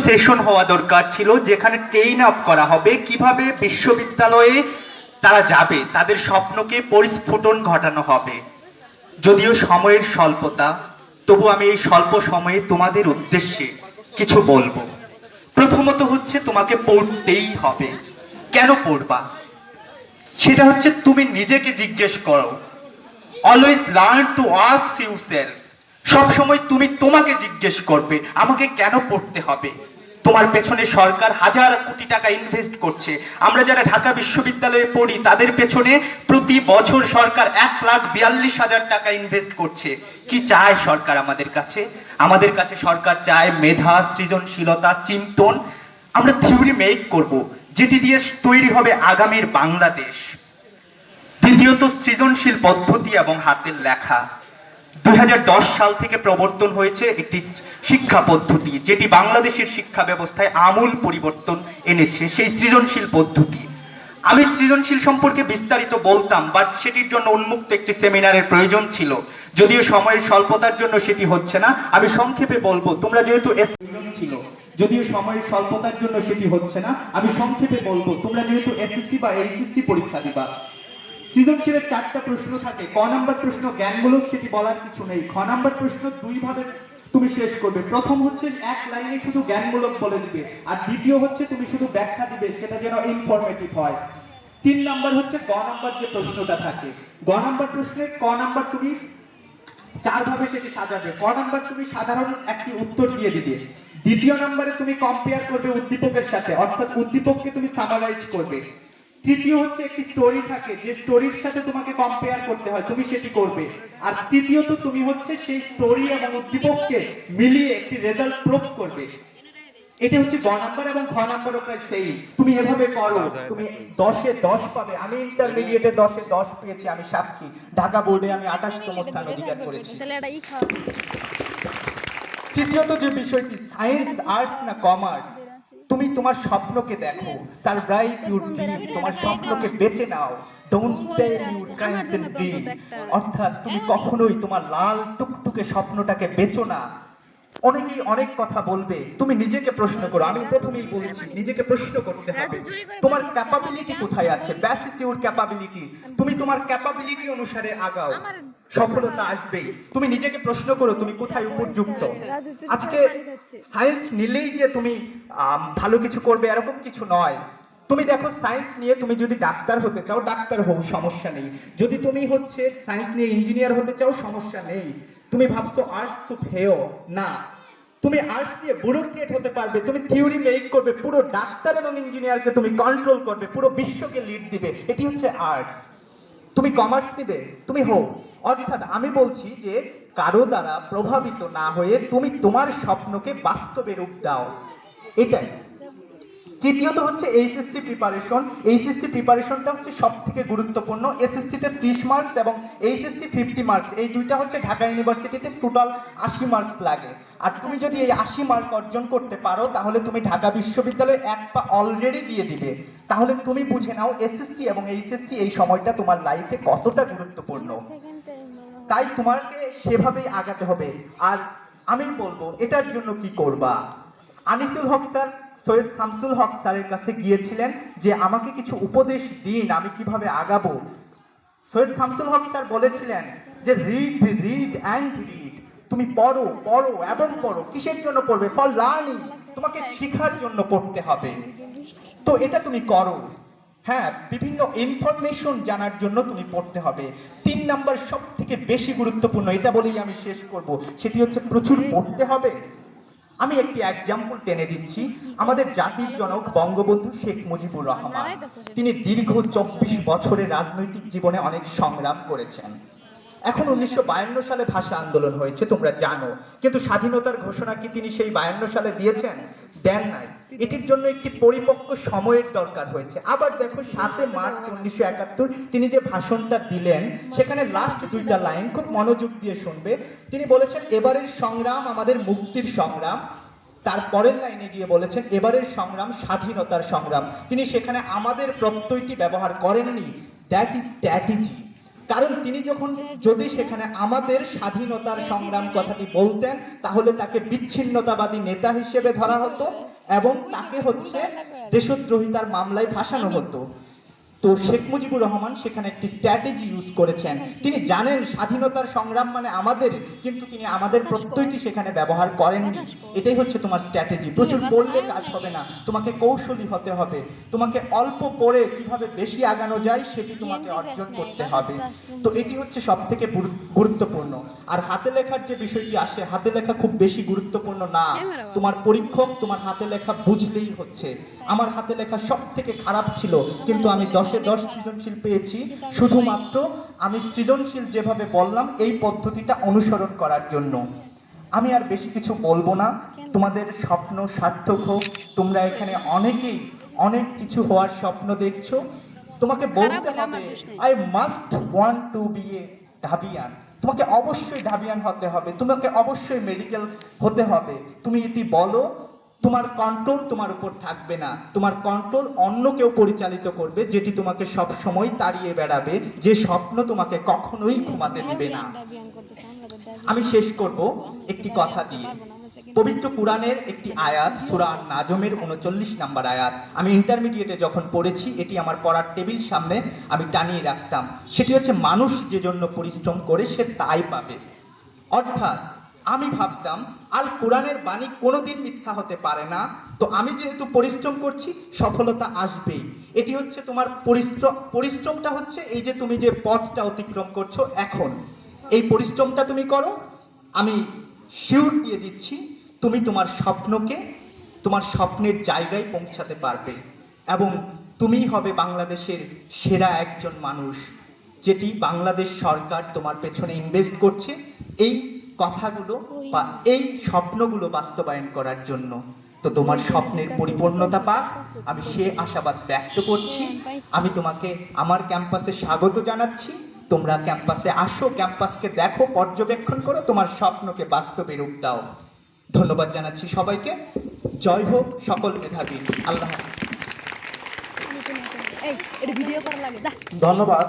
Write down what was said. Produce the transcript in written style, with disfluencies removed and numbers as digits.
Session হওয়া দরকার ছিল, যেখানে ট্রেন আপ করা হবে কিভাবে বিশ্ববিদ্যালয়ে তারা যাবে, তাদের স্বপ্নকে পরিস্ফুটন ঘটানো হবে। যদিও সময়ের স্বল্পতা, তবু আমি এই স্বল্প সময়ে তোমাদের উদ্দেশ্যে কিছু বলবো। প্রথমত হচ্ছে তোমাকে পড়তেই হবে। কেন পড়বা? সেটা হচ্ছে তুমি নিজেকে জিজ্ঞেস করো। Always learn to ask yourself. সবসময় তুমি তোমাকে জিজ্ঞেস করবে আমাকে কেন পড়তে হবে। তোমার পেছনে সরকার হাজার কোটি টাকা ইনভেস্ট করছে। আমরা যারা ঢাকা বিশ্ববিদ্যালয়ে পড়ি তাদের পেছনে প্রতি বছর সরকার 1,42,000 টাকা ইনভেস্ট করছে। কি চায় সরকার আমাদের কাছে? আমাদের কাছে সরকার চায় মেধা, সৃজনশীলতা, চিন্তন। আমরা থিওরি মেক করব, যেটি দিয়ে তৈরি হবে আগামীর বাংলাদেশ। দ্বিতীয়ত সৃজনশীল পদ্ধতি এবং হাতের লেখা। 2010 সাল থেকে প্রবর্তন হয়েছে একটি শিক্ষা পদ্ধতি, যেটি বাংলাদেশের শিক্ষা ব্যবস্থায় আমূল পরিবর্তন এনেছে, সেই সৃজনশীল পদ্ধতি। আমি সৃজনশীল সম্পর্কে বিস্তারিত বলতাম, বাট সেটির জন্য উন্মুক্ত একটি সেমিনারের প্রয়োজন ছিল। যদিও সময়ের স্বল্পতার জন্য সেটি হচ্ছে না, আমি সংক্ষেপে বলবো। তোমরা যেহেতু ছিল, যদিও সময়ের স্বল্পতার জন্য সেটি হচ্ছে না, আমি সংক্ষেপে বলবো। তোমরা যেহেতু এসএসসি বা এইচএসসি পরীক্ষা দিবা, সৃজনশীলের 4টা প্রশ্ন থাকে। ক নাম্বার প্রশ্ন জ্ঞানমূলক, সেটি বলার কিছু নেই। খ নাম্বার প্রশ্ন 2 ভাবে তুমি শেষ করবে। প্রথম হচ্ছে এক লাইনে শুধু জ্ঞানমূলক বলে দিবে, আর দ্বিতীয় হচ্ছে তুমি শুধু ব্যাখ্যা দিবে, সেটা যেন ইনফরমেটিভ হয়। 3 নাম্বার হচ্ছে গ নাম্বার যে প্রশ্নটা থাকে। গ নাম্বার প্রশ্নের ক নাম্বার তুমি 4 ভাবে সেটি সাজাবে। ক নাম্বার তুমি সাধারণ একটি উত্তর দিয়ে দিবে। দ্বিতীয় নাম্বারে তুমি কম্পেয়ার করবে উদ্দীপকের সাথে, অর্থাৎ উদ্দীপককে তুমি সামারাইজ করবে। তৃতীয় হচ্ছে একটি স্টোরি থাকে, যে স্টোরির সাথে তোমাকে কম্পেয়ার করতে হয়, তুমি সেটি করবে। আর তৃতীয়ত তুমি হচ্ছে সেই স্টোরি এবং উদ্দীপককে মিলিয়ে একটি রেজাল্ট প্রুভ করবে। এটা হচ্ছে গ নাম্বার, এবং খ নাম্বারও প্রায় সেই। তুমি এভাবে করো, তুমি 10-এ 10 পাবে। আমি ইন্টারমিডিয়েটে 10-এ 10 পেয়েছি, আমি সাক্ষী। ঢাকা বোর্ডে আমি 28তম স্থান অধিকার করেছি। তৃতীয়ত যে বিষয়টি, সায়েন্স, আর্টস না কমার্স, তুমি তোমার স্বপ্নকে দেখো। সারভাইভ ইউর ড্রিম, তোমার স্বপ্নকে বেছে নাও। Don't sell your dreams and dream. অর্থাৎ তুমি কখনোই তোমার লাল টুকটুকে স্বপ্নটাকে বেচো না। অনেকেই অনেক কথা বলবে, তুমি নিজেকে প্রশ্ন করো। আমি প্রথমেই বলেছি নিজেকে প্রশ্ন করতে হবে, তোমার ক্যাপাবিলিটি কোথায় আছে। Basis your capability. তুমি তোমার ক্যাপাবিলিটি অনুসারে আগাও, সফলতা আসবেই। তুমি নিজেকে প্রশ্ন করো তুমি কোথায় উপযুক্ত। আজকে সায়েন্স নিলেই যে তুমি ভালো কিছু করবে এরকম কিছু নয়। তুমি দেখো, সায়েন্স নিয়ে তুমি যদি ডাক্তার হতে চাও, ডাক্তার হও, সমস্যা নেই। যদি তুমি হচ্ছে সায়েন্স নিয়ে ইঞ্জিনিয়ার হতে চাও, সমস্যা নেই। তুমি ভাবছো আর্টস খুব হেয়, না, তুমি আর্টস দিয়ে ব্যুরোক্রেট হতে পারবে। তুমি থিওরি মেক করবে, পুরো ডাক্তার এবং ইঞ্জিনিয়ারকে তুমি কন্ট্রোল করবে, পুরো বিশ্বকে লিড দিবে। এটি হচ্ছে আর্টস। তুমি কমার্স দিবে, তুমি হও। অর্থাৎ আমি বলছি যে কারো দ্বারা প্রভাবিত না হয়ে তুমি তোমার স্বপ্নকে বাস্তবে রূপ দাও, এটাই। তৃতীয়ত হচ্ছে এইচএসসি প্রিপারেশন। এইচএসসি প্রিপারেশনটা হচ্ছে সব থেকে গুরুত্বপূর্ণ। এসএসসিতে 30 মার্কস এবং এইচএসসি 50 মার্কস, এই দুইটা হচ্ছে ঢাকা ইউনিভার্সিটিতে টোটাল 80 মার্কস লাগে। আর তুমি যদি এই 80 মার্ক অর্জন করতে পারো, তাহলে তুমি ঢাকা বিশ্ববিদ্যালয়ে এক পা অলরেডি দিয়ে দিবে। তাহলে তুমি বুঝে নাও এসএসসি এবং এইচএসসি এই সময়টা তোমার লাইফে কতটা গুরুত্বপূর্ণ। তাই তোমাকে সেভাবেই আগাতে হবে। আর আমি বলবো এটার জন্য কি করবা। আনিসুল হক স্যার সৈয়দ শামসুল হক স্যারের কাছে গিয়েছিলেন যে আমাকে কিছু উপদেশ দিন, আমি কিভাবে আগাবো। সৈয়দ শামসুল হক স্যার বলেছিলেন যে রিড রিড অ্যান্ড রিড। তুমি পড়ো পড়ো এবং পড়ো। কিসের জন্য পড়বে? For learning. তোমাকে শেখার জন্য পড়তে হবে। তো এটা তুমি করো। হ্যাঁ, বিভিন্ন ইনফরমেশন জানার জন্য তুমি পড়তে হবে। 3 নাম্বার সব থেকে বেশি গুরুত্বপূর্ণ, এটা বলেই আমি শেষ করব, সেটি হচ্ছে প্রচুর পড়তে হবে। আমি একটি এক্সাম্পল টেনে দিচ্ছি। আমাদের জাতির জনক বঙ্গবন্ধু শেখ মুজিবুর রহমান, তিনি দীর্ঘ 24 বছরের রাজনৈতিক জীবনে অনেক সংগ্রাম করেছেন। এখন 1952 সালে ভাষা আন্দোলন হয়েছে, তোমরা জানো, কিন্তু স্বাধীনতার ঘোষণা কি তিনি সেই 52 সালে দিয়েছেন? দেন নাই। এটির জন্য একটি পরিপক্ক সময়ের দরকার হয়েছে। আবার দেখো 7 মার্চ 1971 তিনি যে ভাষণটা দিলেন, সেখানে লাস্ট 2টা লাইন খুব মনোযোগ দিয়ে শুনবে। তিনি বলেছেন এবারের সংগ্রাম আমাদের মুক্তির সংগ্রাম। তারপরের লাইনে গিয়ে বলেছেন এবারের সংগ্রাম স্বাধীনতার সংগ্রাম। তিনি সেখানে আমাদের প্রত্যয়টি ব্যবহার করেননি, দ্যাট ইজ স্ট্র্যাটেজি। কারণ তিনি যখন যদি সেখানে আমাদের স্বাধীনতার সংগ্রাম কথাটি বলতেন, তাহলে তাকে বিচ্ছিন্নতাবাদী নেতা হিসেবে ধরা হতো, এবং তাকে হচ্ছে দেশদ্রোহিতার মামলায় ফাঁসানো হতো। তো শেখ মুজিবুর রহমান সেখানে একটি স্ট্র্যাটেজি ইউজ করেছেন। তিনি জানেন স্বাধীনতার সংগ্রাম মানে আমাদের, কিন্তু তিনি আমাদের প্রত্যয়টি সেখানে ব্যবহার করেননি। এটাই হচ্ছে তোমার স্ট্র্যাটেজি। প্রচুর পড়লে কাজ হবে না, তোমাকে কৌশলী হতে হবে। তোমাকে অল্প পড়ে কিভাবে বেশি আগানো যায় সেটি তোমাকে অর্জন করতে হবে। তো এটি হচ্ছে সব থেকে গুরুত্বপূর্ণ। আর হাতে লেখার যে বিষয়টি আসে, হাতে লেখা খুব বেশি গুরুত্বপূর্ণ না। তোমার পরীক্ষক তোমার হাতে লেখা বুঝলেই হচ্ছে। আমার হাতে লেখা সব থেকে খারাপ ছিল, কিন্তু আমি 10-এ 10 সৃজনশীল পেয়েছি শুধুমাত্র আমি সৃজনশীল যেভাবে বললাম এই পদ্ধতিটা অনুসরণ করার জন্য। আমি আর বেশি কিছু বলবো না। তোমাদের স্বপ্ন সার্থক হোক। তোমরা এখানে অনেকেই অনেক কিছু হওয়ার স্বপ্ন দেখছো। তোমাকে বলতে হবে I must want to be a Dhabian. তোমাকে অবশ্যই ঢাবিয়ান হতে হবে, তোমাকে অবশ্যই মেডিকেল হতে হবে। তুমি এটি বলো, তোমার কন্ট্রোল তোমার উপর থাকবে না, তোমার কন্ট্রোল অন্য কেউ পরিচালিত করবে, যেটি তোমাকে সব সময় তাড়িয়ে বেড়াবে, যে স্বপ্ন তোমাকে কখনোই ঘুমাতে দিবে না। আমি শেষ করব একটি কথা দিয়ে। পবিত্র কুরআনের একটি আয়াত, সূরা আন-নাজমের 39 নম্বর আয়াত। আমি ইন্টারমিডিয়েটে যখন পড়েছি, এটি আমার পড়ার টেবিল সামনে আমি টানিয়ে রাখতাম। সেটি হচ্ছে, মানুষ যে জন্য পরিশ্রম করে সে তাই পাবে। অর্থাৎ আমি ভাবতাম আল কোরআনের বাণী কোনোদিন মিথ্যা হতে পারে না, তো আমি যেহেতু পরিশ্রম করছি সফলতা আসবেই। এটি হচ্ছে তোমার পরিশ্রমটা হচ্ছে এই যে তুমি যে পথটা অতিক্রম করছো এখন, এই পরিশ্রমটা তুমি করো। আমি শিওর দিয়ে দিচ্ছি তুমি তোমার স্বপ্নকে, তোমার স্বপ্নের জায়গায় পৌঁছাতে পারবে, এবং তুমিই হবে বাংলাদেশের সেরা একজন মানুষ, যেটি বাংলাদেশ সরকার তোমার পেছনে ইনভেস্ট করছে এই কথাগুলো বা এই স্বপ্নগুলো বাস্তবায়ন করার জন্য। তো তোমার স্বপ্নের পরিপূর্ণতা পাক, আমি সে আশাবাদ ব্যক্ত করছি। আমি তোমাকে আমার ক্যাম্পাসে স্বাগত জানাচ্ছি। তোমরা ক্যাম্পাসে আসো, ক্যাম্পাসকে দেখো, পর্যবেক্ষণ করো, তোমার স্বপ্নকে বাস্তবে রূপ দাও। ধন্যবাদ জানাচ্ছি সবাইকে। জয় হোক সকল মেধাবী। আল্লাহ হাফেজ। এই এটা ভিডিও করা লাগে। ধন্যবাদ